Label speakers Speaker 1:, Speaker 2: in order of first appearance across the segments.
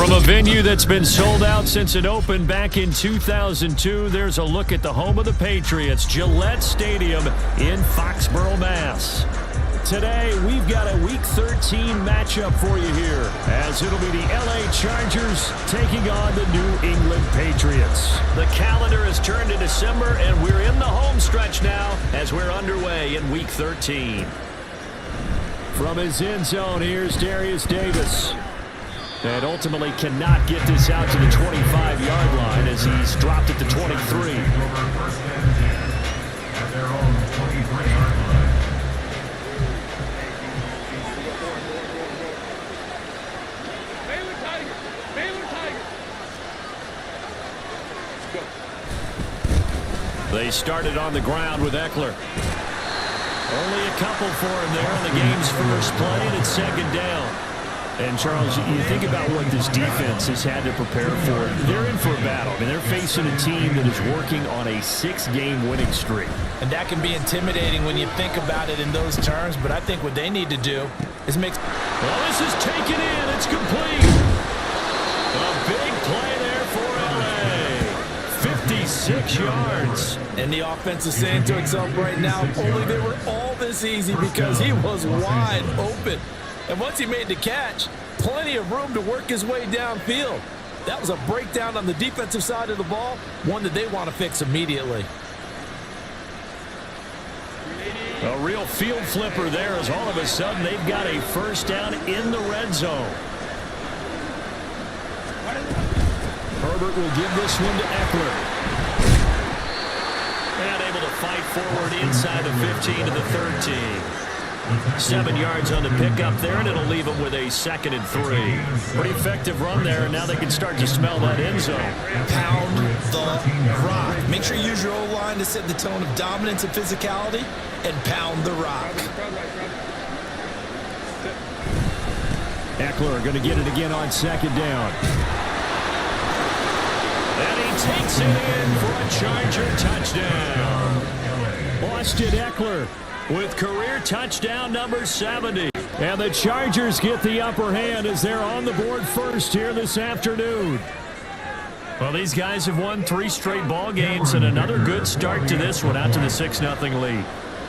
Speaker 1: From a venue that's been sold out since it opened back in 2002, there's a look at the home of the Patriots, Gillette Stadium in Foxborough, Mass. Today, we've got a Week 13 matchup for you here, as it'll be the LA Chargers taking on the New England Patriots. The calendar has turned to December, and we're in the home stretch now as we're underway in Week 13. From his end zone, here's Darius Davis. And ultimately cannot get this out to the 25-yard line as he's dropped it to 23. They started on the ground with Eckler. Only a couple for him there on the game's first play, and it's second down. And, Charles, you think about what this defense has had to prepare for. They're in for a battle. I mean, they're facing a team that is working on a 6-game winning streak.
Speaker 2: And that can be intimidating when you think about it in those terms, but I think what they need to do is make...
Speaker 1: Well, this is taken in. It's complete. A big play there for LA. 56 yards.
Speaker 2: And the offense is saying to itself right now, only they were all this easy because he was wide open. And once he made the catch, plenty of room to work his way downfield. That was a breakdown on the defensive side of the ball, one that they want to fix immediately.
Speaker 1: A real field flipper there as all of a sudden they've got a first down in the red zone. Herbert will give this one to Eckler. And able to fight forward inside the 15 to the 13. 7 yards on the pickup there, and it'll leave them with a 2nd and 3. Pretty effective run there, and now they can start to smell that end zone.
Speaker 2: Pound the rock. Make sure you use your O-line to set the tone of dominance and physicality, and pound the rock.
Speaker 1: Eckler going to get it again on 2nd down. And he takes it in for a Charger touchdown. Austin Eckler with career touchdown number 70. And the Chargers get the upper hand as they're on the board first here this afternoon. Well, these guys have won 3 straight ball games, and another good start to this one out to the 6-0 lead.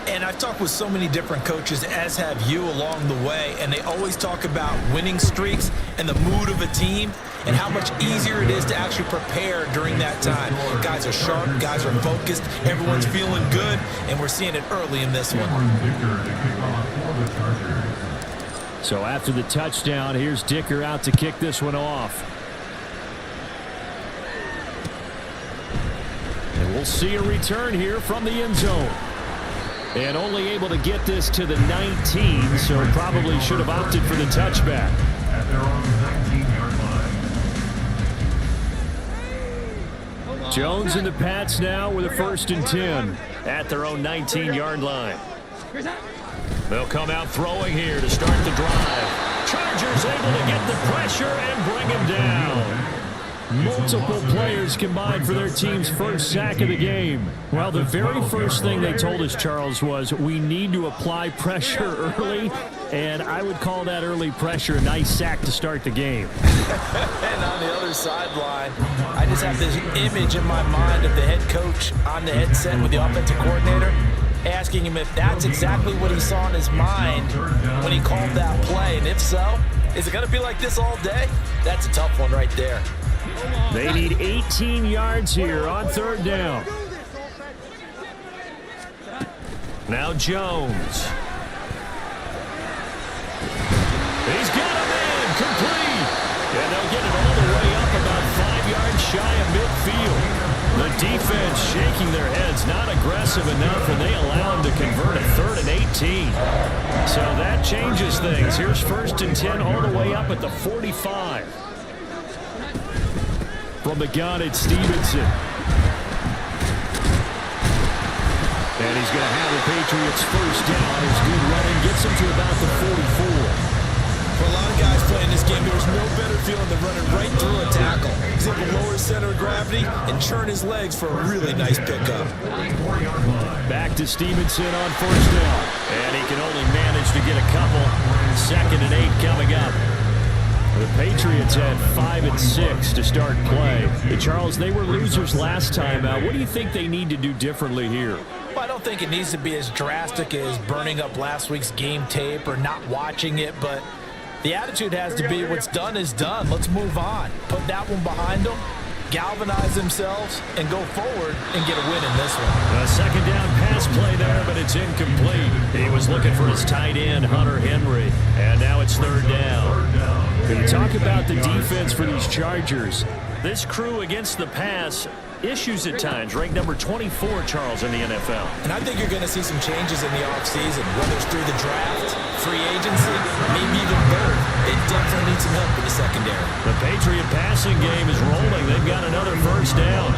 Speaker 2: And I've talked with so many different coaches, as have you, along the way, and they always talk about winning streaks and the mood of a team and how much easier it is to actually prepare during that time. Guys are sharp, guys are focused, everyone's feeling good, and we're seeing it early in this one.
Speaker 1: So after the touchdown, here's Dicker out to kick this one off. And we'll see a return here from the end zone. And only able to get this to the 19, so probably should have opted for the touchback.
Speaker 3: At their own 19-yard line.
Speaker 1: Jones and the Pats now with a 1st and 10 at their own 19-yard line. They'll come out throwing here to start the drive. Chargers able to get the pressure and bring him down. Multiple players combined for their team's first sack of the game. Well, the very first thing they told us, Charles, was we need to apply pressure early, and I would call that early pressure a nice sack to start the game.
Speaker 2: And on the other sideline, I just have this image in my mind of the head coach on the headset with the offensive coordinator asking him if that's exactly what he saw in his mind when he called that play, and if so, is it going to be like this all day? That's a tough one right there.
Speaker 1: They need 18 yards here on 3rd down. Now Jones. He's got him in, complete. And they'll get it all the way up about 5 yards shy of midfield. The defense shaking their heads, not aggressive enough, and they allow him to convert a 3rd and 18. So that changes things. Here's 1st and 10 all the way up at the 45. From the gun, it's Stevenson. And he's going to have the Patriots first down. His good running gets him to about the 44.
Speaker 2: For a lot of guys playing this game, there's no better feeling than running right through a tackle. He's able to lower his center of gravity and churn his legs for a really nice pickup.
Speaker 1: Back to Stevenson on 1st down. And he can only manage to get a couple. 2nd and 8 coming up. The Patriots had 5 and 6 to start play. Charles, they were losers last time out. What do you think they need to do differently here?
Speaker 2: Well, I don't think it needs to be as drastic as burning up last week's game tape or not watching it, but the attitude has to be what's done is done. Let's move on. Put that one behind them, galvanize themselves, and go forward and get a win in this one.
Speaker 1: A second down pass play there, but it's incomplete. He was looking for his tight end, Hunter Henry, and now it's third down. When you talk about the defense for these Chargers, this crew against the pass, issues at times, ranked number 24, Charles, in the NFL.
Speaker 2: And I think you're going to see some changes in the offseason, whether it's through the draft, free agency, maybe even both. They definitely need some help in the secondary.
Speaker 1: The Patriot passing game is rolling. They've got another first down.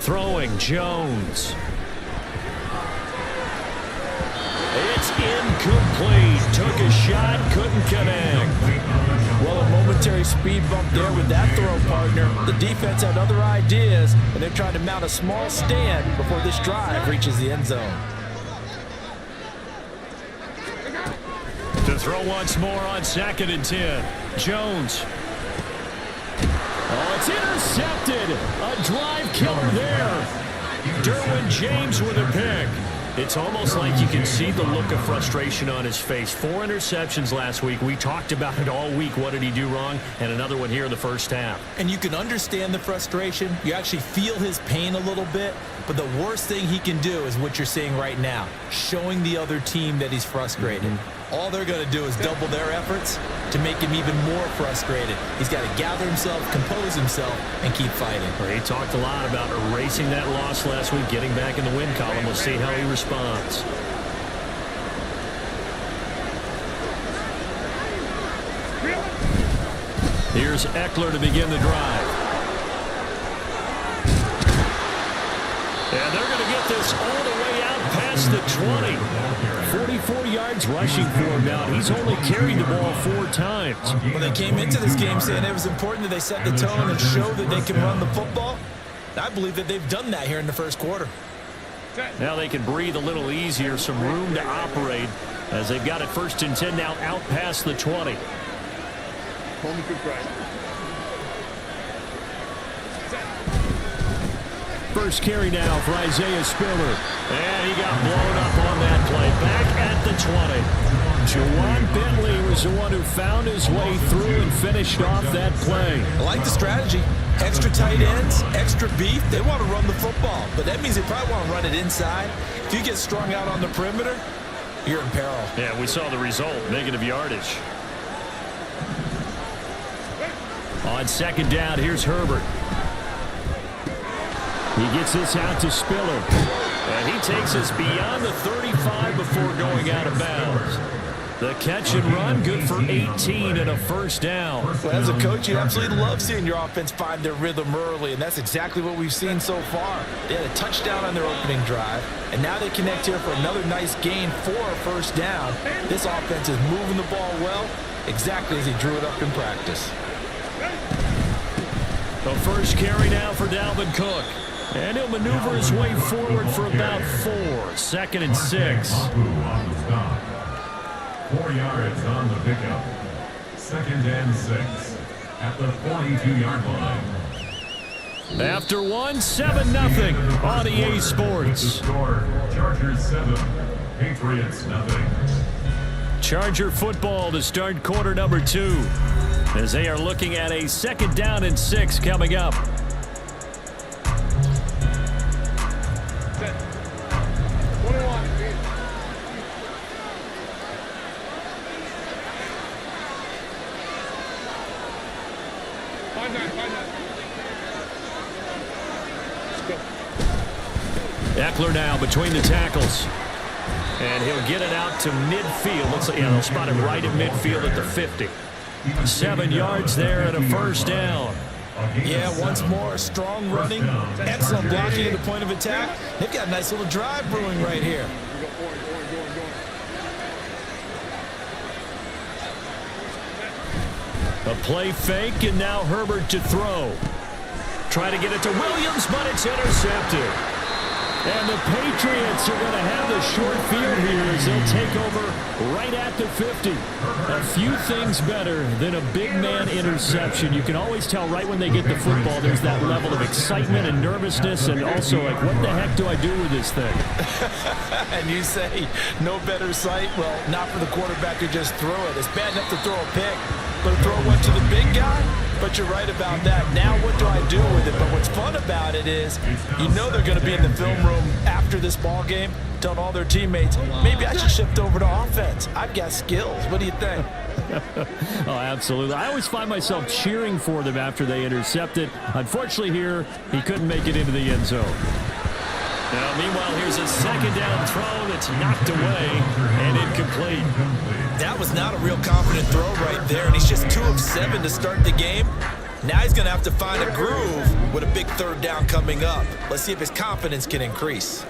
Speaker 1: Throwing Jones. It's incomplete. Took a shot, couldn't connect.
Speaker 2: Well, a momentary speed bump there with that throw, partner. The defense had other ideas, and they're trying to mount a small stand before this drive reaches the end zone.
Speaker 1: To throw once more on 2nd and 10. Jones. Oh, it's intercepted. A drive killer there. Derwin James with a pick. It's almost like you can see the look of frustration on his face. 4 interceptions last week. We talked about it all week. What did he do wrong? And another one here in the first half.
Speaker 2: And you can understand the frustration. You actually feel his pain a little bit. But the worst thing he can do is what you're seeing right now, showing the other team that he's frustrated. All they're going to do is double their efforts to make him even more frustrated. He's got to gather himself, compose himself, and keep fighting.
Speaker 1: He talked a lot about erasing that loss last week, getting back in the win column. We'll see how he responds. Here's Eckler to begin the drive. And they're going to get this all the way out past the 20. 44 yards rushing for him now. He's only carried the ball 4 times.
Speaker 2: Well, they came into this game saying it was important that they set the tone and show that they can run the football. I believe that they've done that here in the first quarter.
Speaker 1: Now they can breathe a little easier, some room to operate as they've got it 1st and 10 now out past the 20. First carry now for Isaiah Spiller. And he got blown up on that play. Back at the 20. Jawan Bentley was the one who found his way through and finished off that play.
Speaker 2: I like the strategy. Extra tight ends, extra beef. They want to run the football, but that means they probably want to run it inside. If you get strung out on the perimeter, you're in peril.
Speaker 1: Yeah, we saw the result, negative yardage. On 2nd down, here's Herbert. He gets this out to Spiller. And he takes us beyond the 35 before going out of bounds. The catch and run, good for 18 and a first down.
Speaker 2: Well, as a coach, you absolutely love seeing your offense find their rhythm early, and that's exactly what we've seen so far. They had a touchdown on their opening drive, and now they connect here for another nice gain for a first down. This offense is moving the ball well, exactly as he drew it up in practice.
Speaker 1: The first carry now for Dalvin Cook. And he'll maneuver his way forward for about 4. 2nd and 6.
Speaker 3: 4 yards on the pickup. 2nd and 6 at the 42-yard line.
Speaker 1: After 1, 7-0 on EA Sports.
Speaker 3: The score, Chargers 7, Patriots 0.
Speaker 1: Charger football to start quarter number 2. As they are looking at a 2nd down and 6 coming up. Eckler now between the tackles. And he'll get it out to midfield. Looks like, yeah, they'll spot him right at midfield at the 50. 7 yards there and a first down.
Speaker 2: Yeah, once more, strong running, excellent blocking at the point of attack. They've got a nice little drive brewing right here.
Speaker 1: A play fake, and now Herbert to throw. Try to get it to Williams, but it's intercepted. And the Patriots are going to have the short field here as they'll take over right at the 50. A few things better than a big man interception. You can always tell right when they get the football, there's that level of excitement and nervousness, and also like, what the heck do I do with this thing?
Speaker 2: And you say, no better sight? Well, not for the quarterback who just threw it. It's bad enough to throw a pick, but to throw one to the big guy? But you're right about that. Now what do I do with it? But what's fun about it is you know they're going to be in the film room after this ball game telling all their teammates, maybe I should shift over to offense. I've got skills. What do you think?
Speaker 1: Oh, absolutely. I always find myself cheering for them after they intercept it. Unfortunately here, he couldn't make it into the end zone. Now, meanwhile, here's a second down throw that's knocked away and incomplete.
Speaker 2: That was not a real confident throw right there, and he's just 2 of 7 to start the game. Now he's going to have to find a groove with a big third down coming up. Let's see if his confidence can increase.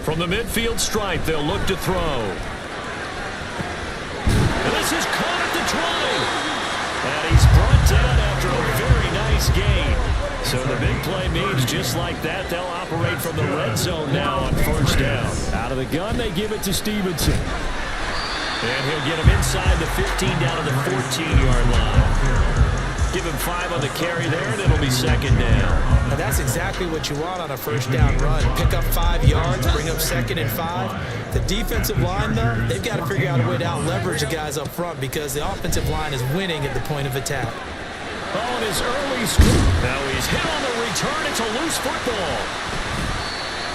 Speaker 1: From the midfield stripe, they'll look to throw. And this is caught at the 20. And he's brought down after a very nice gain. So the big play means just like that, they'll operate from the red zone now on first down. Out of the gun, they give it to Stevenson. And he'll get him inside the 15 down to the 14-yard line. Give him 5 on the carry there, and it'll be second down.
Speaker 2: Now that's exactly what you want on a first down run. Pick up 5 yards, bring up 2nd and 5. The defensive line, though, they've got to figure out a way to out-leverage the guys up front because the offensive line is winning at the point of attack.
Speaker 1: On his early scoop. Now he's hit on the return. It's a loose football.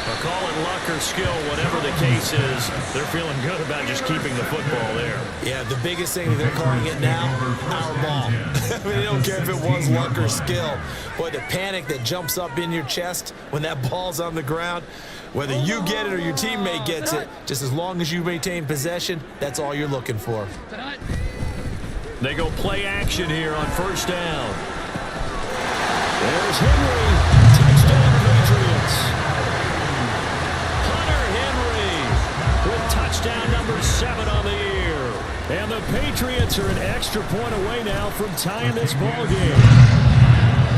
Speaker 1: They'll call it luck or skill, whatever the case is. They're feeling good about just keeping the football there.
Speaker 2: Yeah, the biggest thing they're calling it now, our ball. I mean, they don't care if it was luck or skill. Boy, the panic that jumps up in your chest when that ball's on the ground, whether you get it or your teammate gets it, just as long as you maintain possession, that's all you're looking for.
Speaker 1: They go play action here on first down. There's Henry. Touchdown, Patriots. Touchdown number 7 on the year. And the Patriots are an extra point away now from tying this ball game.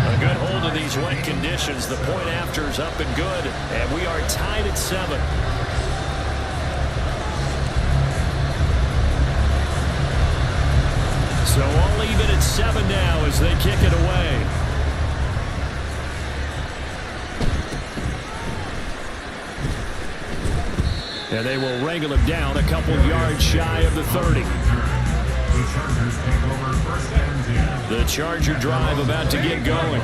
Speaker 1: A good hold of these wet conditions. The point after is up and good. And we are tied at 7. So all even at 7 now as they kick it away. And they will wrangle him down a couple yards shy of the 30. The Charger drive about to get going.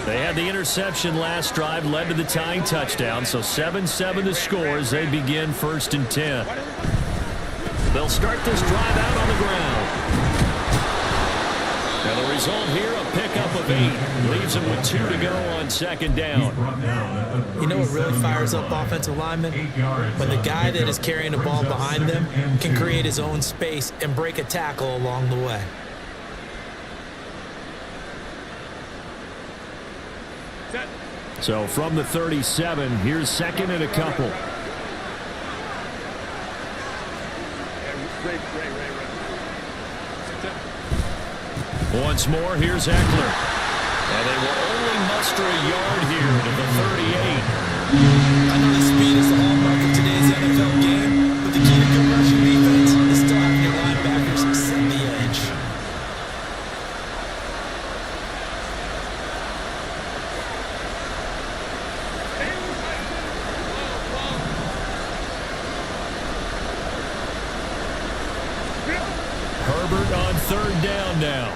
Speaker 1: They had the interception last drive, led to the tying touchdown, so 7-7 the score as they begin 1st and 10. They'll start this drive out on the ground. And the result here, a pickup of 8. Leaves them with 2 to go on second down.
Speaker 2: You know what really fires up offensive linemen? When the guy that is carrying the ball behind them can create his own space and break a tackle along the way.
Speaker 1: So from the 37, here's 2nd and a couple. Once more, here's Eckler. And they will only muster a yard here to the 38.
Speaker 2: I know the speed is the hallmark of today's NFL game, but the key to good rushing defense is still having your linebackers set the edge.
Speaker 1: Herbert on 3rd down now.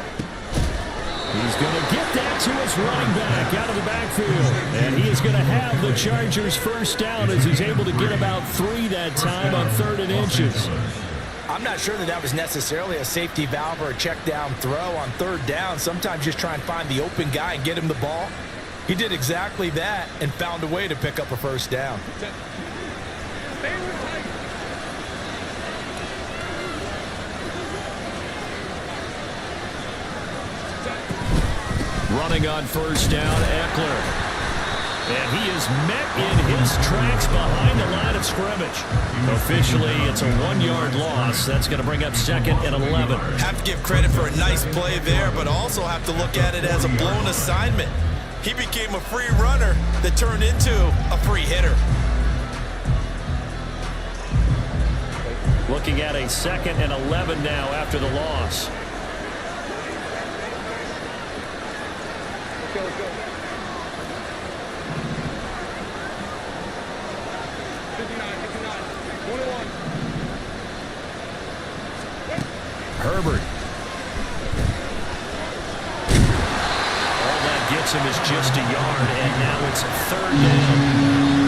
Speaker 1: He's going to get that to his running back out of the backfield. And he is going to have the Chargers first down as he's able to get about 3 that time on 3rd and inches.
Speaker 2: I'm not sure that was necessarily a safety valve or a check down throw on 3rd down. Sometimes just try and find the open guy and get him the ball. He did exactly that and found a way to pick up a first down.
Speaker 1: Running on first down, Eckler. And he is met in his tracks behind the line of scrimmage. Officially, it's a 1-yard loss. That's going to bring up 2nd and 11.
Speaker 2: Have to give credit for a nice play there, but also have to look at it as a blown assignment. He became a free runner that turned into a free hitter.
Speaker 1: Looking at a 2nd and 11 now after the loss.
Speaker 4: Let's go. 21.
Speaker 1: Herbert. All that gets him is just a yard, and now it's 3rd down.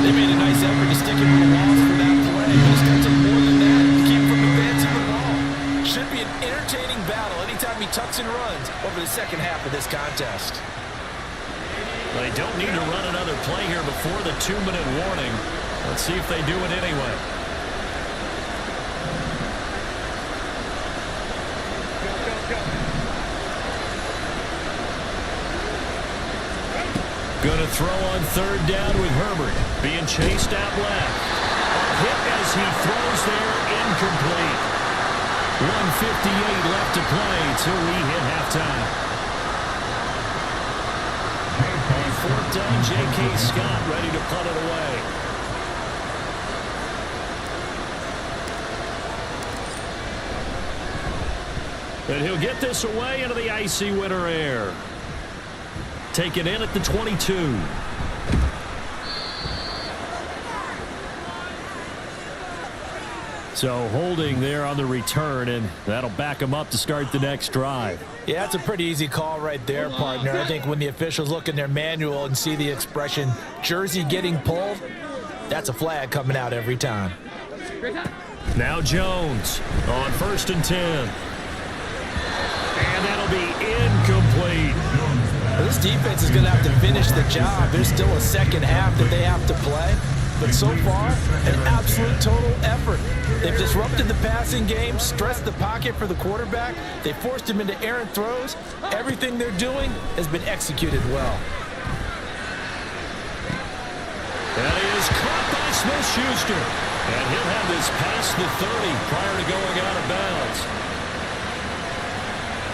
Speaker 2: They made a nice effort to stick him on the loss for that play, but it's got to more than that to keep from advancing the ball. Should be an entertaining battle anytime he tucks and runs over the second half of this contest.
Speaker 1: They don't need to run another play here before the 2-minute warning. Let's see if they do it anyway. Going to throw on 3rd down with Herbert. Being chased out left. A hit as he throws there, incomplete. 1:58 left to play till we hit halftime. On 4th down, J.K. Scott ready to punt it away. And he'll get this away into the icy winter air. Taken in at the 22. So holding there on the return, and that'll back him up to start the next drive.
Speaker 2: Yeah, that's a pretty easy call right there, partner. I think when the officials look in their manual and see the expression jersey getting pulled, that's a flag coming out every time.
Speaker 1: Now Jones on 1st and 10. And that'll be incomplete.
Speaker 2: This defense is going to have to finish the job. There's still a second half that they have to play. But so far, an absolute total effort. They've disrupted the passing game, stressed the pocket for the quarterback. They forced him into errant throws. Everything they're doing has been executed well.
Speaker 1: That is caught by Smith-Schuster. And he'll have this past the 30 prior to going out of bounds.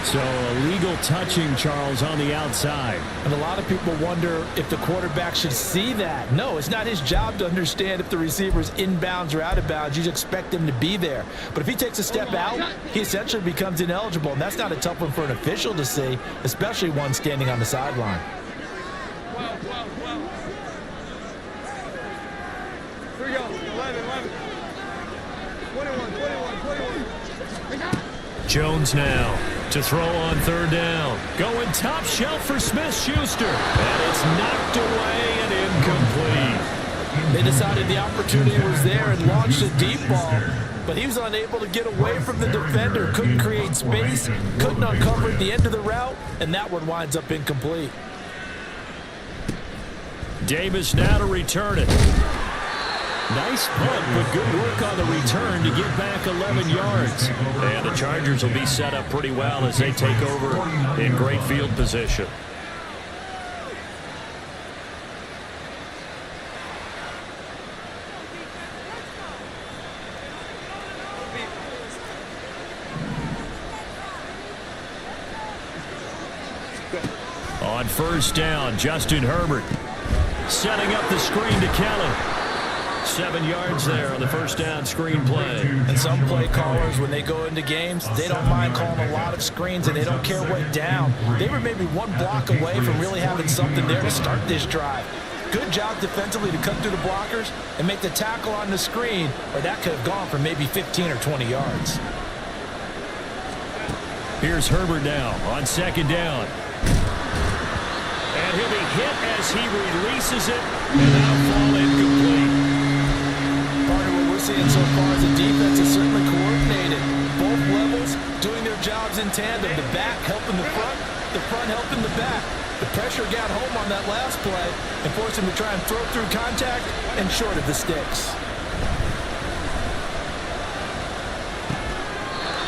Speaker 1: So illegal touching, Charles, on the outside.
Speaker 2: And a lot of people wonder if the quarterback should see that. No, it's not his job to understand if the receiver's inbounds or out of bounds. You expect him to be there. But if he takes a step out, he essentially becomes ineligible. And that's not a tough one for an official to see, especially one standing on the sideline.
Speaker 4: Here we go. 11. 21.
Speaker 1: Jones now to throw on 3rd down. Going top shelf for Smith-Schuster. And it's knocked away and incomplete.
Speaker 2: They decided the opportunity was there and launched a deep ball. But he was unable to get away from the defender. Couldn't create space. Couldn't uncover at the end of the route. And that one winds up incomplete.
Speaker 1: Davis now to return it. Nice punt, but good work on the return to get back 11 yards. And the Chargers will be set up pretty well as they take over in great field position. On 1st down, Justin Herbert setting up the screen to Kelly. 7 yards there on the 1st down screen play.
Speaker 2: And some play callers, when they go into games, they don't mind calling a lot of screens, and they don't care what down. They were maybe one block away from really having something there to start this drive. Good job defensively to cut through the blockers and make the tackle on the screen, or that could have gone for maybe 15 or 20 yards.
Speaker 1: Here's Herbert now on 2nd down. And he'll be hit as he releases it, and that'll fall incomplete.
Speaker 2: What we're seeing so far is the defense is certainly coordinated. Both levels doing their jobs in tandem. The back helping the front helping the back. The pressure got home on that last play and forced him to try and throw through contact and short of the sticks.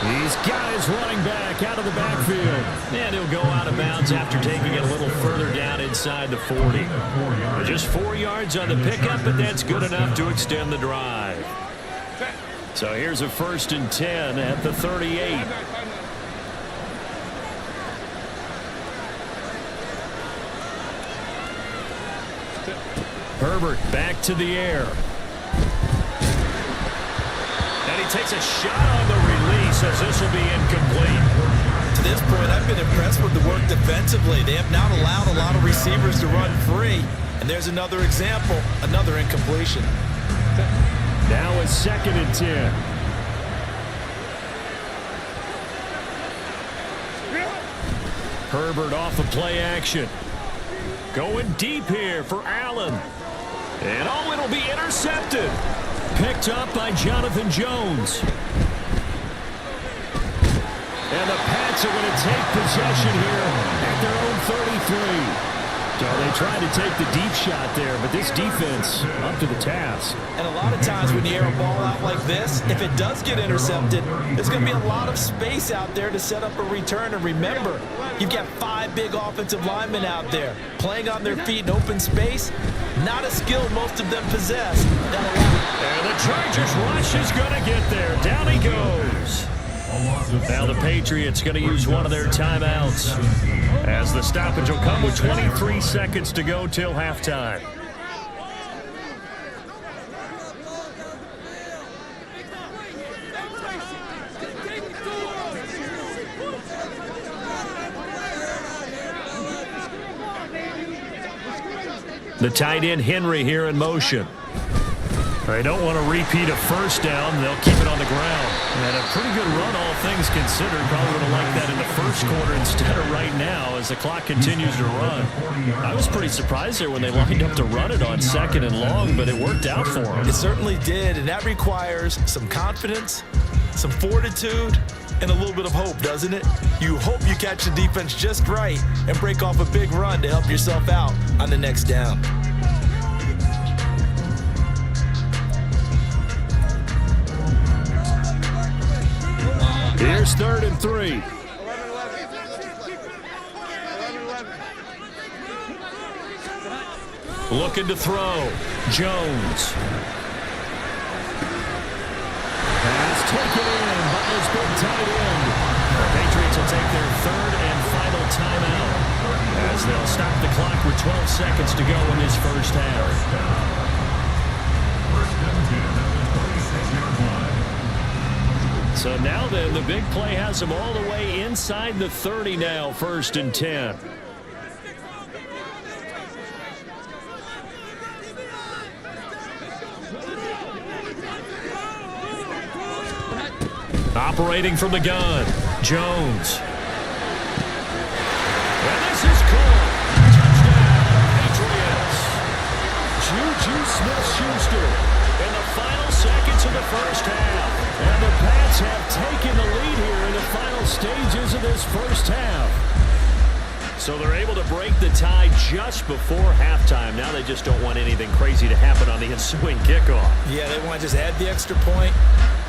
Speaker 1: He's got his running back out of the backfield. And he'll go out of bounds after taking it a little further down inside the 40. Just 4 yards on the pickup, but that's good enough to extend the drive. So here's a 1st and 10 at the 38. Herbert back to the air. And he takes a shot on the release as this will be incomplete.
Speaker 2: To this point, I've been impressed with the work defensively. They have not allowed a lot of receivers to run free. And there's another example, another incompletion.
Speaker 1: Now a 2nd and 10. Herbert off of play action. Going deep here for Allen. And oh, it'll be intercepted. Picked up by Jonathan Jones. And the Pats are going to take possession here at their own 33. So they tried to take the deep shot there, but this defense up to the task.
Speaker 2: And a lot of times when you air a ball out like this, if it does get intercepted, there's going to be a lot of space out there to set up a return. And remember, you've got 5 big offensive linemen out there playing on their feet in open space. Not a skill most of them possess.
Speaker 1: And the Chargers rush is going to get there. Down he goes. Now the Patriots going to use one of their timeouts as the stoppage will come with 23 seconds to go till halftime. The tight end Henry here in motion. They don't want to repeat a first down. They'll keep it on the ground. And a pretty good run, all things considered. Probably would have liked that in the first quarter instead of right now as the clock continues to run. I was pretty surprised there when they lined up to run it on 2nd and long, but it worked out for them.
Speaker 2: It certainly did, and that requires some confidence, some fortitude, and a little bit of hope, doesn't it? You hope you catch the defense just right and break off a big run to help yourself out on the next down.
Speaker 1: Here's 3rd and 3.
Speaker 4: 11-11.
Speaker 1: Looking to throw. Jones. Pass taken in by his big tight end. The Patriots will take their 3rd and final timeout as they'll stop the clock with 12 seconds to go in this first half. So now then, the big play has them all the way inside the 30 now, 1st and 10. Operating from the gun, Jones. And this is caught. Touchdown, Patriots. Juju Smith-Schuster in the final seconds of the first half. And the Pats have taken the lead here in the final stages of this first half. So they're able to break the tie just before halftime. Now they just don't want anything crazy to happen on the ensuing kickoff.
Speaker 2: Yeah, they want to just add the extra point,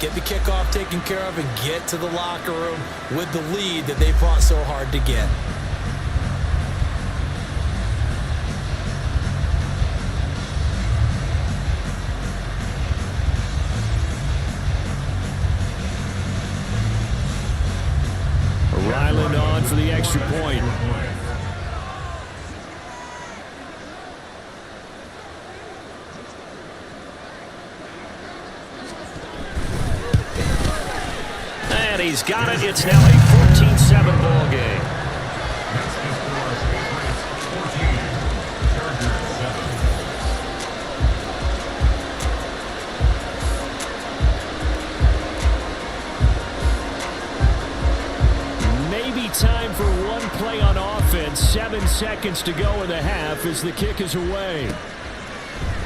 Speaker 2: get the kickoff taken care of, and get to the locker room with the lead that they fought so hard to get.
Speaker 1: Ryland on for the extra point. And he's got it. It's now a 14-7 ball game. Time for one play on offense. 7 seconds to go in the half as the kick is away.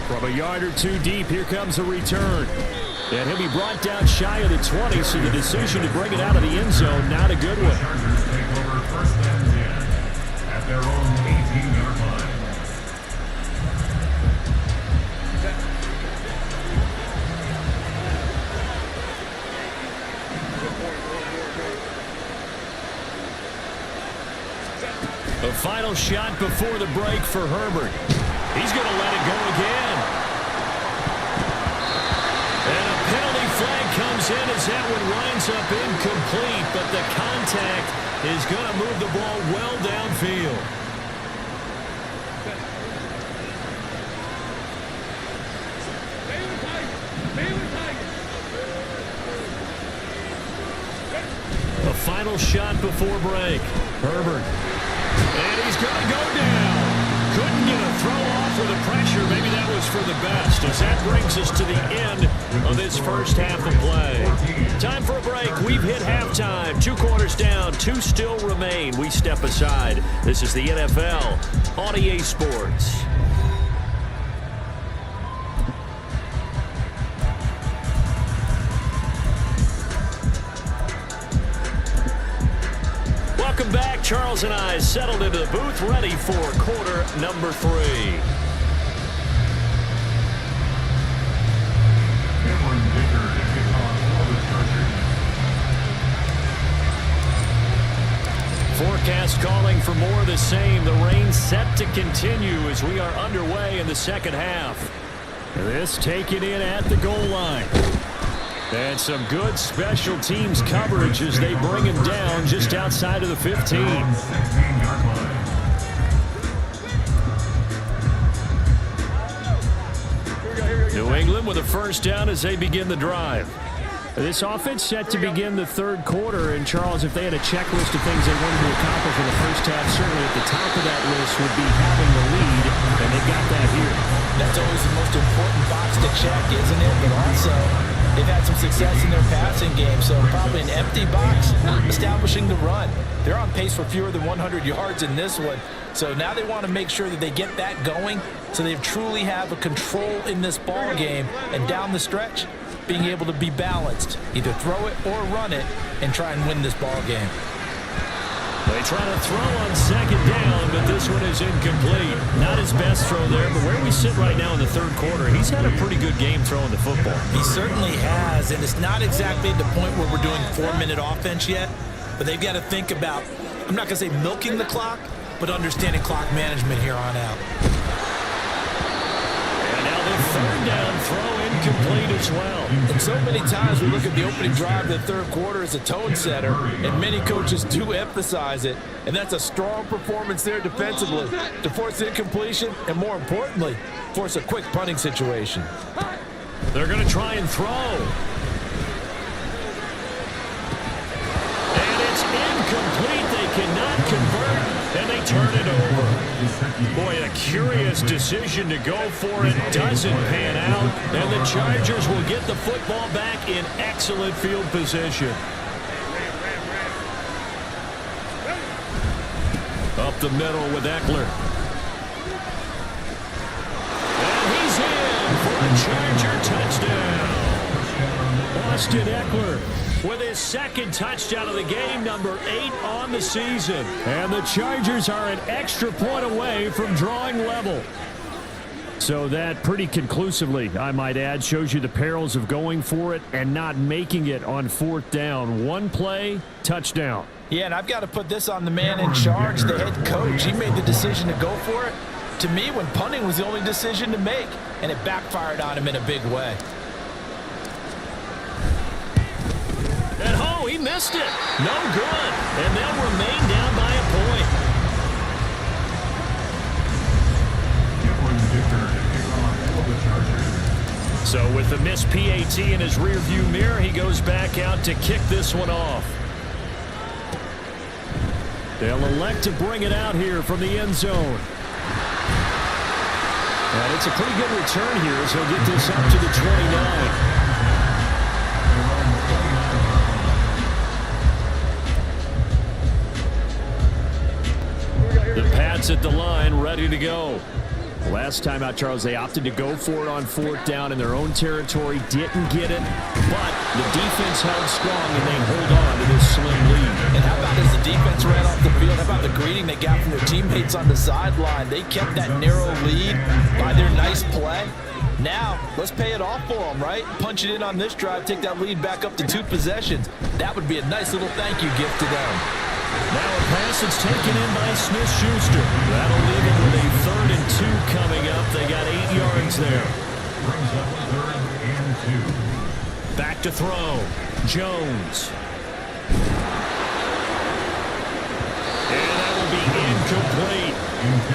Speaker 1: From a yard or two deep, here comes a return. And he'll be brought down shy of the 20, so the decision to bring it out of the end zone, not a good one.
Speaker 3: Chargers take over 1st and 10 at their own 18-yard line.
Speaker 1: Final shot before the break for Herbert. He's going to let it go again. And a penalty flag comes in as that one winds up incomplete, but the contact is going to move the ball well downfield. A final shot before break. Herbert. And he's going to go down. Couldn't get a throw off with the pressure. Maybe that was for the best, as that brings us to the end of this first half of play. Time for a break. We've hit halftime. 2 quarters down. 2 still remain. We step aside. This is the NFL on EA Sports. Welcome back. Charles and I settled into the booth, ready for quarter number 3. Forecast calling for more of the same. The rain set to continue as we are underway in the second half. This taken in at the goal line. And some good special teams coverage as they bring him down just outside of the 15. New England with a first down as they begin the drive. This offense set to begin the third quarter. And, Charles, if they had a checklist of things they wanted to accomplish in the first half, certainly at the top of that list would be having the lead, and they got that here.
Speaker 2: That's always the most important box to check, isn't it? But also, they've had some success in their passing game, so probably an empty box, establishing the run. They're on pace for fewer than 100 yards in this one, so now they want to make sure that they get that going so they truly have a control in this ball game, and down the stretch, being able to be balanced, either throw it or run it, and try and win this ball game.
Speaker 1: They try to throw on second down, but this one is incomplete. Not his best throw there, but where we sit right now in the third quarter, he's had a pretty good game throwing the football.
Speaker 2: He certainly has, and it's not exactly at the point where we're doing 4-minute offense yet, but they've got to think about, I'm not going to say milking the clock, but understanding clock management here on out.
Speaker 1: And now the third down throw incomplete as well.
Speaker 2: And so many times we look at the opening drive of the third quarter as a tone setter, and many coaches do emphasize it, and that's a strong performance there defensively to force incompletion and, more importantly, force a quick punting situation.
Speaker 1: They're going to try and throw. And it's incomplete. They cannot convert, and they turn it over. Boy, a curious decision to go for it. Doesn't pan out, and the Chargers will get the football back in excellent field position. Up the middle with Eckler. And he's in for a Charger touchdown. Austin Eckler with his second touchdown of the game, number 8 on the season. And the Chargers are an extra point away from drawing level. So that pretty conclusively, I might add, shows you the perils of going for it and not making it on 4th down. One play, touchdown.
Speaker 2: Yeah, and I've got to put this on the man in charge, the head coach. He made the decision to go for it. To me, when punting was the only decision to make, and it backfired on him in a big way.
Speaker 1: And oh, he missed it. No good. And they'll remain down by a point. So with the missed PAT in his rearview mirror, he goes back out to kick this one off. They'll elect to bring it out here from the end zone. And it's a pretty good return here as he'll get this up to the 29. The Pats at the line, ready to go. Last time out, Charles, they opted to go for it on 4th down in their own territory. Didn't get it, but the defense held strong, and they hold on to this slim lead.
Speaker 2: And how about as the defense ran off the field, how about the greeting they got from their teammates on the sideline? They kept that narrow lead by their nice play. Now, let's pay it off for them, right? Punch it in on this drive, take that lead back up to 2 possessions. That would be a nice little thank you gift to them.
Speaker 1: Now a pass that's taken in by Smith-Schuster. That'll leave him with a 3rd and 2 coming up. They got 8 yards there.
Speaker 3: Brings up 3rd and 2.
Speaker 1: Back to throw. Jones. And that will be incomplete.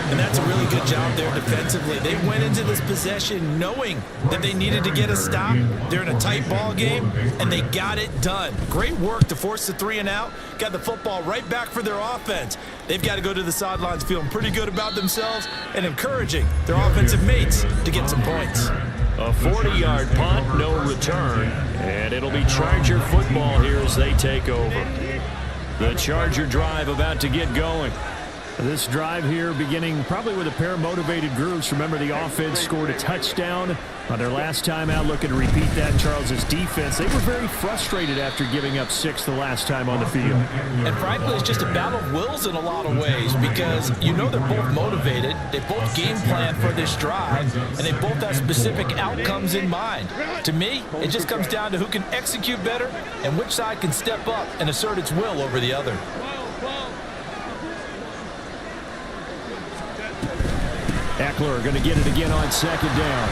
Speaker 2: And that's a really good job there defensively. They went into this possession knowing that they needed to get a stop. They're in a tight ball game, and they got it done. Great work to force the 3 and out. Got the football right back for their offense. They've got to go to the sidelines feeling pretty good about themselves and encouraging their offensive mates to get some points.
Speaker 1: A 40-yard punt, no return, and it'll be Charger football here as they take over. The Charger drive about to get going. This drive here beginning probably with a pair of motivated groups. Remember, the offense scored a touchdown on their last time out. Looking to repeat that. Charles's defense, they were very frustrated after giving up 6 the last time on the field.
Speaker 2: And frankly, it's just a battle of wills in a lot of ways because you know they're both motivated. They both game plan for this drive, and they both have specific outcomes in mind. To me, it just comes down to who can execute better and which side can step up and assert its will over the other.
Speaker 1: Eckler going to get it again on 2nd down.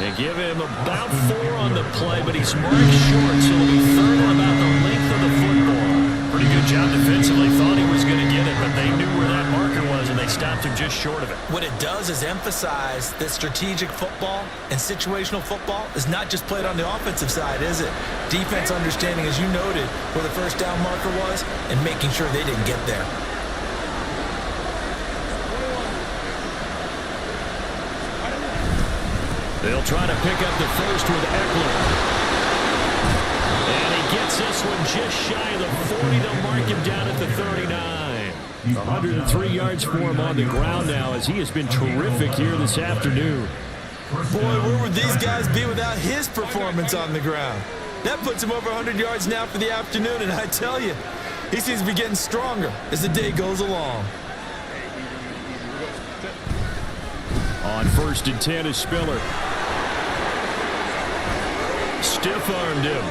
Speaker 1: And give him about 4 on the play, but he's marked short, so it'll be 3rd and about the length of the football. Pretty good job defensively. Thought he was going to get it, but they knew where that marker was, and they stopped him just short of it.
Speaker 2: What it does is emphasize that strategic football and situational football is not just played on the offensive side, is it? Defense understanding, as you noted, where the 1st down marker was and making sure they didn't get there.
Speaker 1: They'll try to pick up the first with Eckler. And he gets this one just shy of the 40. They'll mark him down at the 39. 103 yards for him on the ground now as he has been terrific here this afternoon.
Speaker 2: Boy, where would these guys be without his performance on the ground? That puts him over 100 yards now for the afternoon, and I tell you, he seems to be getting stronger as the day goes along.
Speaker 1: On 1st and 10 is Spiller. Stiff-armed him.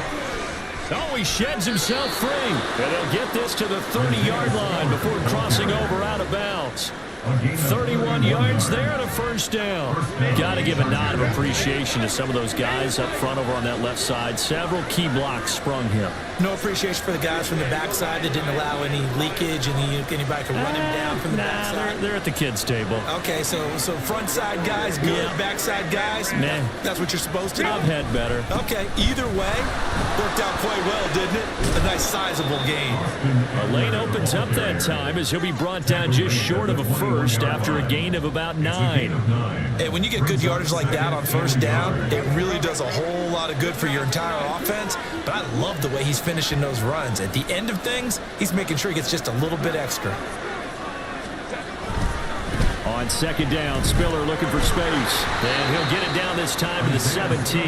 Speaker 1: Oh, he sheds himself free. And they'll get this to the 30-yard line before crossing over out of bounds. 31 yards there and a 1st down. Got to give a nod of appreciation to some of those guys up front over on that left side. Several key blocks sprung him.
Speaker 2: No appreciation for the guys from the backside that didn't allow any leakage and anybody could run him down from the backside.
Speaker 1: They're at the kids' table.
Speaker 2: Okay, so front side guys good,
Speaker 1: Yeah.
Speaker 2: backside guys,
Speaker 1: Nah.
Speaker 2: that's what you're supposed to do?
Speaker 1: I've had better.
Speaker 2: Okay, either way, worked out quite well, didn't it? A nice sizable gain.
Speaker 1: A lane opens up that time as he'll be brought down just short of a 1st after a gain of about 9.
Speaker 2: Hey, when you get good yardage like that on 1st down, it really does a whole lot of good for your entire offense. But I love the way he's finishing those runs. At the end of things, he's making sure he gets just a little bit extra.
Speaker 1: On 2nd down, Spiller looking for space. And he'll get it down this time to the 17.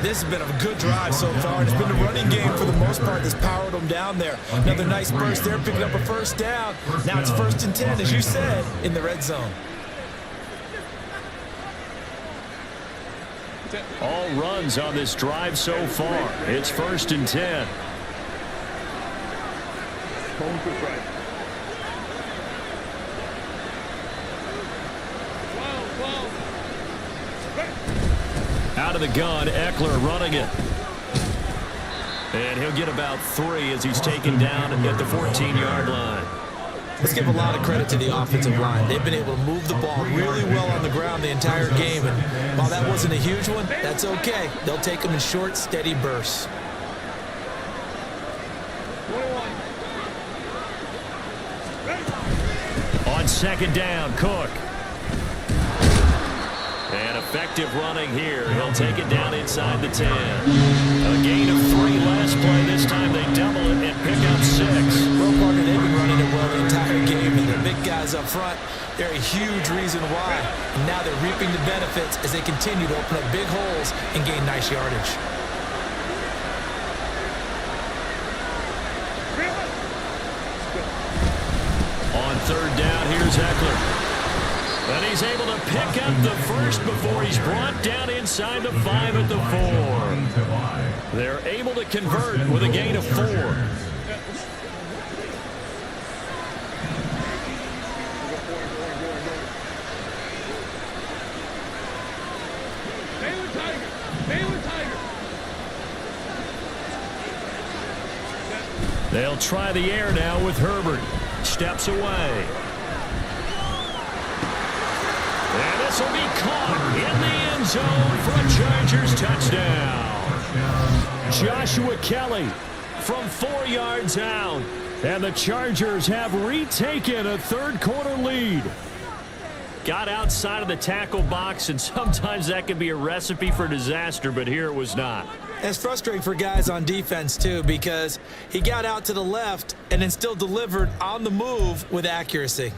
Speaker 2: This has been a good drive so far. It's been a running game for the most part that's powered them down there. Another nice burst there, picking up a 1st down. Now it's 1st and 10, as you said, in the red zone.
Speaker 1: All runs on this drive so far. It's 1st and 10. Out of the gun, Eckler running it. And he'll get about 3 as he's taken down at the 14-yard line.
Speaker 2: Let's give a lot of credit to the offensive line. They've been able to move the ball really well on the ground the entire game. And while that wasn't a huge one, that's okay. They'll take them in short, steady bursts.
Speaker 1: On 2nd down, Cook. And effective running here. He'll take it down inside the 10. A gain of 3 last play. This time they double it and pick up 6.
Speaker 2: Bro Parker, they've been running it well the entire game, and the big guys up front, they're a huge reason why. And now they're reaping the benefits as they continue to open up big holes and gain nice yardage.
Speaker 1: On 3rd down, here's Eckler. And he's able to pick up the first before he's brought down inside the 5 at the 4. They're able to convert with a gain of 4. They'll try the air now with Herbert. Steps away. And this will be caught in the end zone for a Chargers touchdown. Joshua Kelly from 4 yards out. And the Chargers have retaken a third-quarter lead. Got outside of the tackle box, and sometimes that can be a recipe for disaster, but here it was not.
Speaker 2: It's frustrating for guys on defense, too, because he got out to the left and then still delivered on the move with accuracy.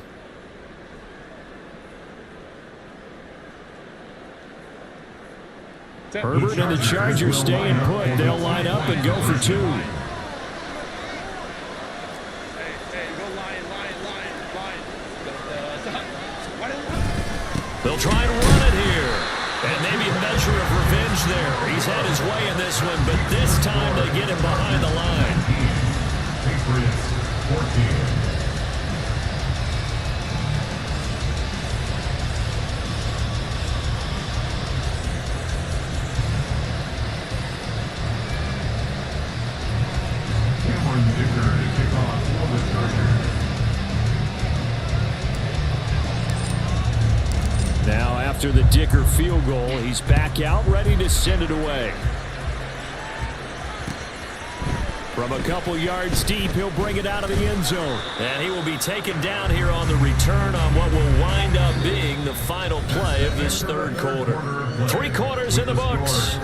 Speaker 1: Herbert and the Chargers staying put. They'll line up and go for 2. They'll try and run it here. And maybe a measure of revenge there. He's had his way in this one, but this time they get him behind the line.
Speaker 3: Patriots 14.
Speaker 1: Now after the Dicker field goal, he's back out ready to send it away. From a couple yards deep, he'll bring it out of the end zone. And he will be taken down here on the return on what will wind up being the final play of this third quarter. 3 quarters in the books.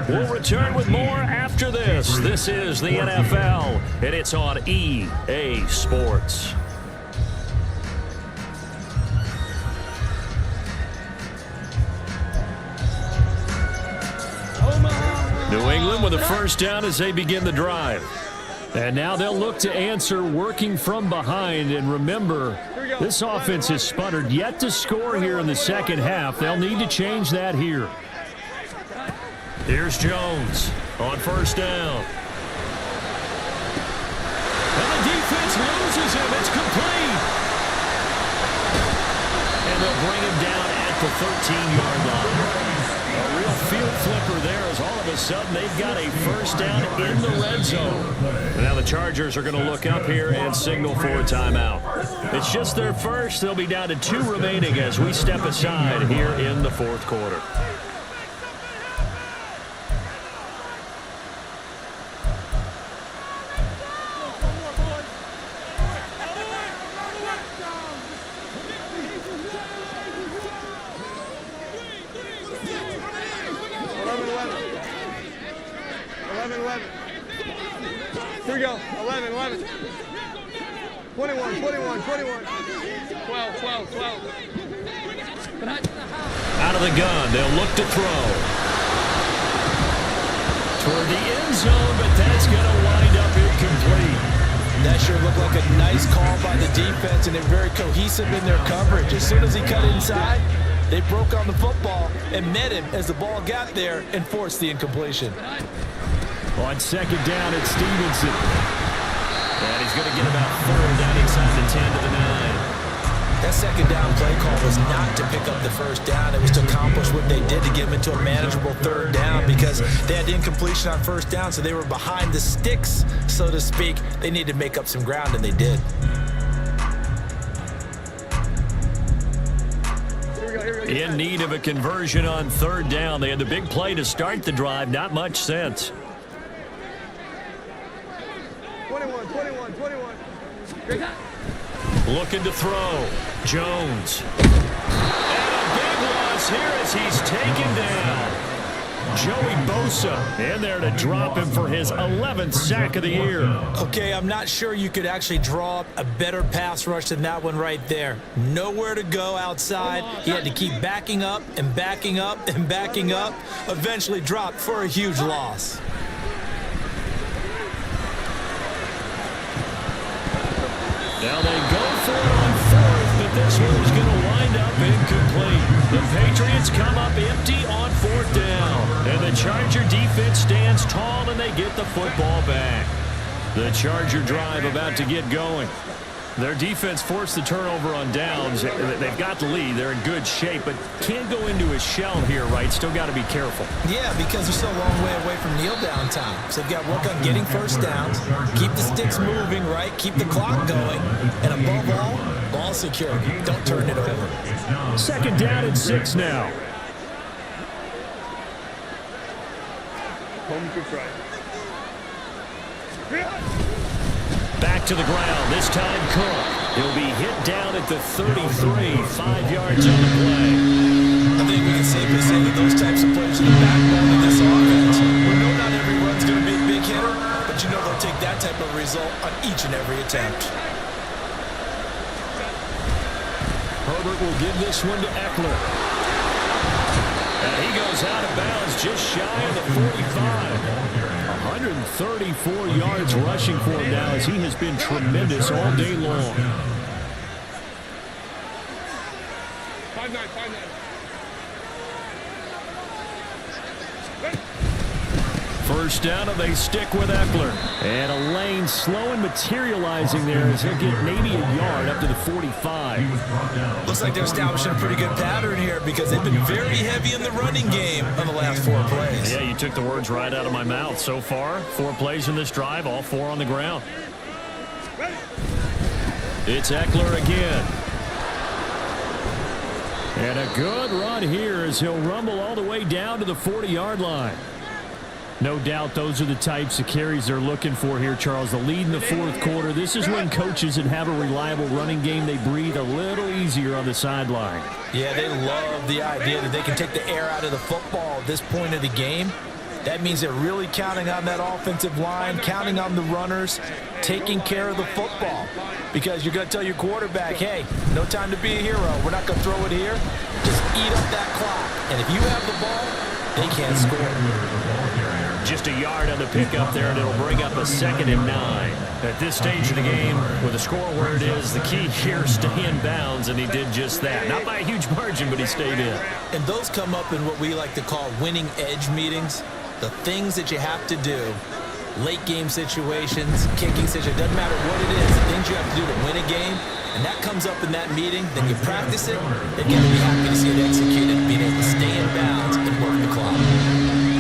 Speaker 1: We'll return with more after this. This is the NFL, and it's on EA Sports. New England with a first down as they begin the drive. And now they'll look to answer working from behind. And remember, this offense has sputtered yet to score here in the second half. They'll need to change that here. Here's Jones on first down. And the defense loses him. It's complete. And they'll bring him down at the 13-yard line. A real field flipper there as all of a sudden they've got a first down in the red zone. And now the Chargers are going to look up here and signal for a timeout. It's just their first. They'll be down to 2 remaining as we step aside here in the fourth quarter.
Speaker 4: Here we go. 11, 11. 21, 21, 21. 12, 12, 12.
Speaker 1: Out of the gun, they'll look to throw. Toward the end zone, but that's going to wind up incomplete.
Speaker 2: That sure looked like a nice call by the defense, and they're very cohesive in their coverage. As soon as he cut inside, they broke on the football and met him as the ball got there and forced the incompletion.
Speaker 1: On second down, it's Stevenson. And he's going to get about 4 down inside the 10 to the 9.
Speaker 2: That second down play call was not to pick up the first down. It was to accomplish what they did to get them into a manageable third down because they had incompletion on first down, so they were behind the sticks, so to speak. They needed to make up some ground, and they did.
Speaker 1: In need of a conversion on third down. They had the big play to start the drive. Not much sense.
Speaker 4: 21, 21, 21.
Speaker 1: Looking to throw. Jones. And a big loss here as he's taken down. Joey Bosa in there to drop him for his 11th sack of the year.
Speaker 2: Okay, I'm not sure you could actually draw up a better pass rush than that one right there. Nowhere to go outside. He had to keep backing up and backing up and backing up. Eventually dropped for a huge loss.
Speaker 1: Now they go for it on fourth, but this one is going to wind up incomplete. The Patriots come up empty on fourth down. And the Charger defense stands tall, and they get the football back. The Charger drive about to get going. Their defense forced the turnover on downs. They've got the lead. They're in good shape, but can't go into a shell here, right? Still got to be careful.
Speaker 2: Yeah, because they're still a long way away from kneel down time. So they've got to work on getting first downs, keep the sticks moving, right? Keep the clock going, and above all, ball security. Don't turn it over.
Speaker 1: 2nd down and 6 now.
Speaker 4: Home to try.
Speaker 1: Back to the ground. This time Cook. He'll be hit down at the 33, 5 yards on the play.
Speaker 2: I think we can safely say that those types of players are the backbone of this offense. We know not every run's going to be a big hitter, but you know they'll take that type of result on each and every attempt.
Speaker 1: Herbert will give this one to Eckler. And he goes out of bounds just shy of the 45. 134 yards rushing for him now as he has been tremendous all day long.
Speaker 4: 5-9.
Speaker 1: First down, and they stick with Eckler. And a lane slow and materializing there as he'll get maybe a yard up to the 45.
Speaker 2: Looks like they're establishing a pretty good pattern here because they've been very heavy in the running game on the last 4 plays.
Speaker 1: Yeah, you took the words right out of my mouth. So far, 4 plays in this drive, all 4 on the ground. It's Eckler again. And a good run here as he'll rumble all the way down to the 40-yard line. No doubt those are the types of carries they're looking for here, Charles. The lead in the 4th quarter. This is when coaches that have a reliable running game, they breathe a little easier on the sideline.
Speaker 2: Yeah, they love the idea that they can take the air out of the football at this point of the game. That means they're really counting on that offensive line, counting on the runners, taking care of the football. Because you're going to tell your quarterback, hey, no time to be a hero. We're not going to throw it here. Just eat up that clock. And if you have the ball, they can't score.
Speaker 1: Just a yard on the pickup there, and it'll bring up a 2nd and 9. At this stage of the game, with the score where it is, the key here is stay in bounds, and he did just that. Not by a huge margin, but he stayed in.
Speaker 2: And those come up in what we like to call winning edge meetings. The things that you have to do, late game situations, kicking situations, doesn't matter what it is, the things you have to do to win a game, and that comes up in that meeting, then you practice it, they're going to be happy to see it executed, being able to stay in bounds and work the clock.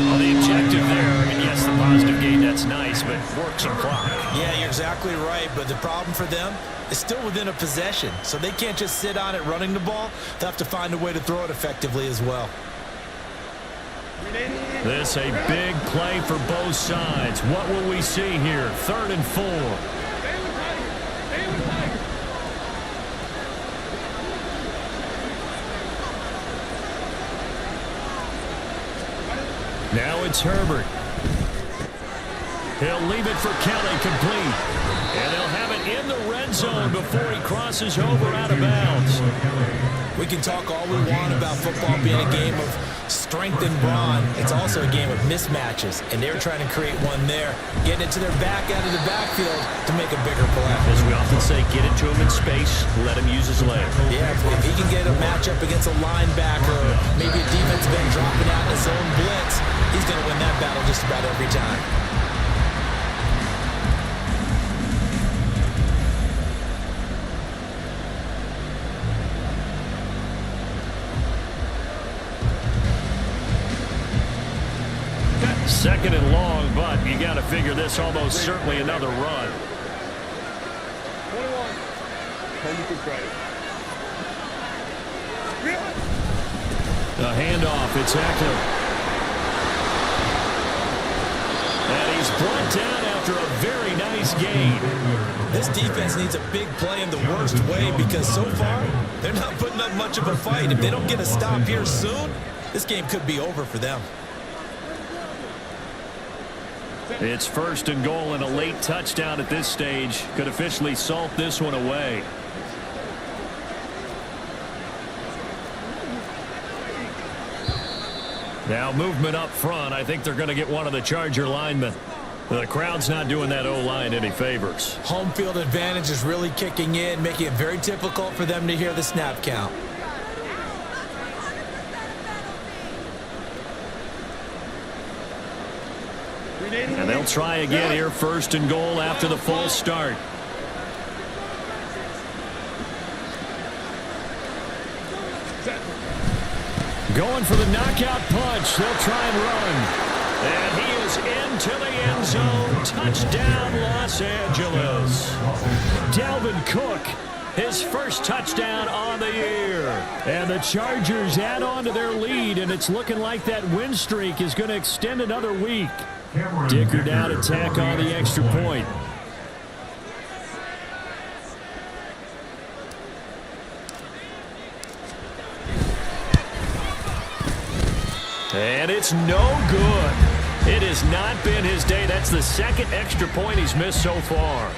Speaker 1: Well, the objective there, I mean, yes, the positive gain, that's nice, but work some clock.
Speaker 2: Yeah, you're exactly right, but the problem for them is still within a possession, so they can't just sit on it running the ball. They'll have to find a way to throw it effectively as well.
Speaker 1: This a big play for both sides. What will we see here? 3rd and 4. Now it's Herbert. He'll leave it for Kelly complete. And they'll have it in the red zone before he crosses over out of bounds.
Speaker 2: We can talk all we want about football being a game of strength and brawn. It's also a game of mismatches, and they're trying to create one there, getting it to their back out of the backfield to make a bigger play.
Speaker 1: As we often say, get it to him in space, let him use his leg.
Speaker 2: Yeah, if he can get a matchup against a linebacker, or maybe a defensive end dropping out in his own blitz, he's going to win that battle just about every time.
Speaker 1: Second and long, but you got to figure this almost certainly another run.
Speaker 4: 21. Home to try.
Speaker 1: The handoff, it's Eckler. And he's brought down after a very nice gain.
Speaker 2: This defense needs a big play in the worst way because so far, they're not putting up much of a fight. If they don't get a stop here soon, this game could be over for them.
Speaker 1: It's 1st and goal, and a late touchdown at this stage could officially salt this one away. Now movement up front. I think they're going to get one of the Charger linemen. The crowd's not doing that O-line any favors.
Speaker 2: Home field advantage is really kicking in, making it very difficult for them to hear the snap count.
Speaker 1: And they'll try again here, 1st and goal after the false start. Going for the knockout punch. They'll try and run. And he is into the end zone. Touchdown, Los Angeles. Dalvin Cook, his first touchdown on the year. And the Chargers add on to their lead, and it's looking like that win streak is going to extend another week. Dicker down to tack on the extra point. And it's no good. It has not been his day. That's the second extra point he's missed so far.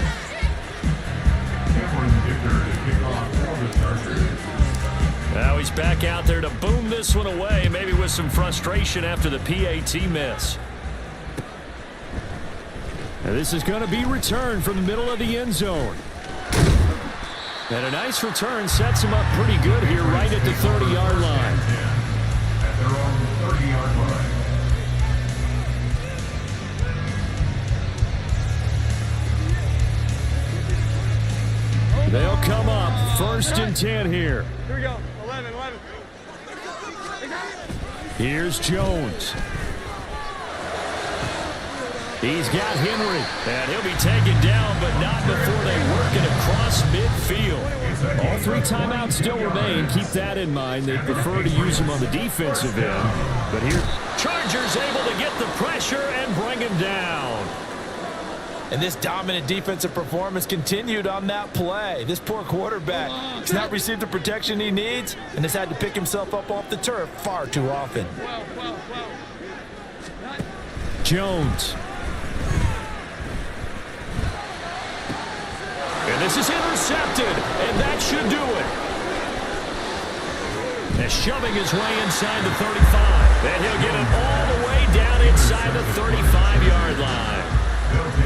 Speaker 1: Now he's back out there to boom this one away, maybe with some frustration after the PAT miss. Now this is going to be returned from the middle of the end zone. And a nice return sets him up pretty good here right at the 30-yard line.
Speaker 3: At their own 30-yard line.
Speaker 1: They'll come up 1st and 10 here.
Speaker 4: Here we go. 11.
Speaker 1: Here's Jones. He's got Henry. And he'll be taken down, but not before they work it across midfield. All 3 timeouts still remain. Keep that in mind. They prefer to use him on the defensive end. But here, Chargers able to get the pressure and bring him down.
Speaker 2: And this dominant defensive performance continued on that play. This poor quarterback has not received the protection he needs and has had to pick himself up off the turf far too often.
Speaker 1: Jones. And this is intercepted, and that should do it. And shoving his way inside the 35. And he'll get it all the way down inside the 35-yard line.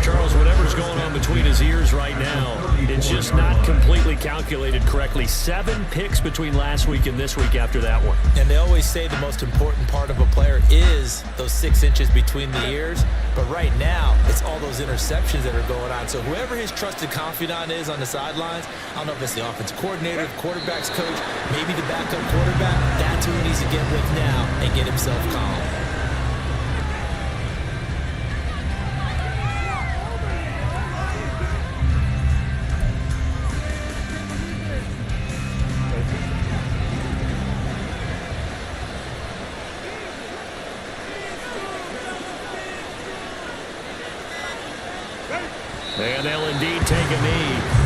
Speaker 1: Charles, whatever's going on between his ears right now, it's just not completely calculated correctly. 7 picks between last week and this week after that one.
Speaker 2: And they always say the most important part of a player is those 6 inches between the ears. But right now, it's all those interceptions that are going on. So whoever his trusted confidant is on the sidelines, I don't know if it's the offensive coordinator, the quarterback's coach, maybe the backup quarterback, that's who he needs to get with now and get himself calm.
Speaker 1: And they'll indeed take a knee.